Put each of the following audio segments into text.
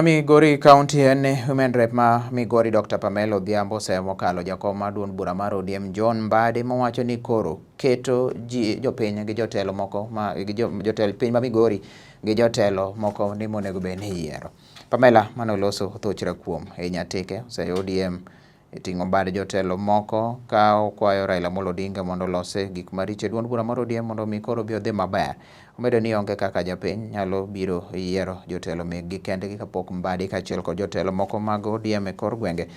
Migori County Women Rep ma Migori Dr. Pamela Odhiambo mokalo jakom mar duond bura mar ODM John Mbadi mowacho ni koro keto jopiny gi jotelo moko jotelo piny ma Migori gi jotelo moko ni monego bed ni yiero. Pamela manoloso thochra kuom nyatike ODM iting'o bad jotelo moko ka okwayo Raila Amolo Odinga mondo lose gik maricho duond bura mar ODM mondo mi koro bi odhi maber. Omedo ni onge kaka japiny nyalo biro yiero jotelo meg kendgi kapok Mbadi kaachiel kod jotelo moko mag ODM e kor gwenge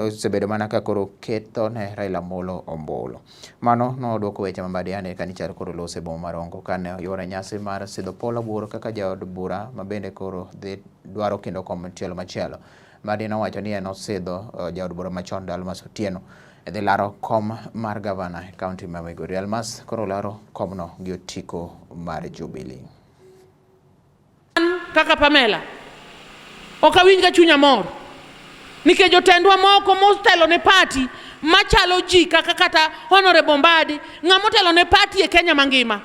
osebedo mana ka koro keto ne Raila Amolo ombulu. Mano nodwoko weche ma Mbadi ane kanichalo koro lose boma mar Rongo kane yore nyasi mar sidho Paul Aburo kaka jaod bura ma bende koro dhi dwaro kendo kom tielo machielo. Mbadi nowacho ni en osidho jaod bura machon Almas Otieno dhi laro kom mar gavana e kaunti ma Migori. Almas koro laro komno gi otiko mar Jubilee. Kaka Pamela okawinj ga chunya mor nikech jotendwa moko motelo ne party machalo ji kaka kata Honorable Mbadi ng'amotelo ne party e Kenya mangima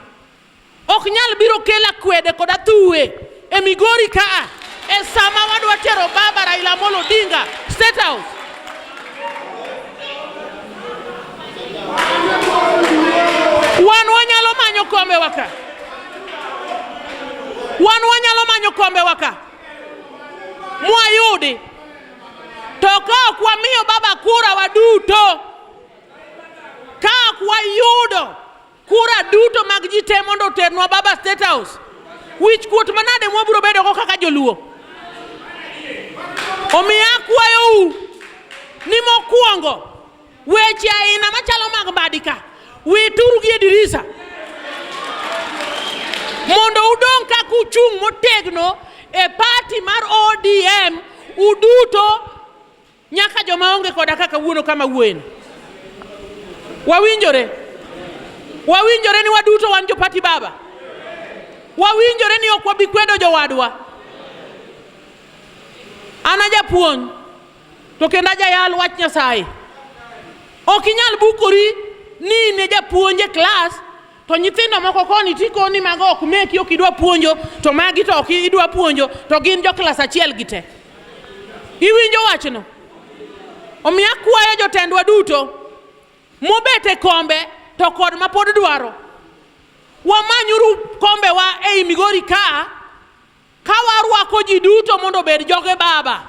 ok nyal biro kela kwede kod athuwe e Migori ka e sama wadwa tero baba Raila Amolo Odinga State House. Wan wanyalo manyo kombe waka. Wan wanyalo manyo kombe waka. Mwayudi. Toka kwa miyo baba kura waduto. Ka kwa yudo. Kura duto mag jite mondo ternwa baba State House. Which kuot manade mwaburo bedo ko kaka joluo. Omiya kwayo u. Ni mokwongo. Weche aina machalo mag Mbadi ka. Wituru gi dirisa. Mondo udong ka kuchung motegno e party mar ODM uduto nyaka joma onge koda kaka wuono kama wuono. Wawinjore ni waduto wan jo party baba. Wawinjore ni ok wabi kwedo jowadwa. Ana japuonj to kendo jayal wach Nyasaye. Ok inyal bukori ni ne japuonje class to nyithindo moko koni tikoni mago ok meki ok idwa puonjo to magi to ok idwa puonjo to gin jo class achiel gite. Iwinjo wachno? Omiya kwayo jotendwa duto mobete kombe to kod mapod dwaro. Wamanyuru kombe wa ei Migori ka warwako ji duto mondo bed joge baba.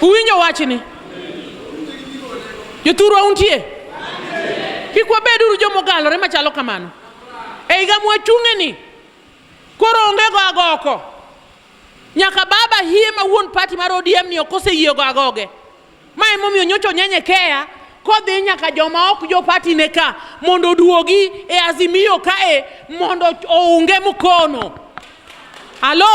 Uwinjo wachni? Jothurwa untie? Kik wabeduru jomogalore machalo kamano. E higa mwachung'e ni koro onge go agoko. Nyaka baba hie ma wuon party mar ODM ni okose yie go agoge. Ma emomiyo nyocho nyenyekeya kodhi nyaka joma ok jo party ne ka mondo duogi e Azimio ka mondo ounge mkono. Halo?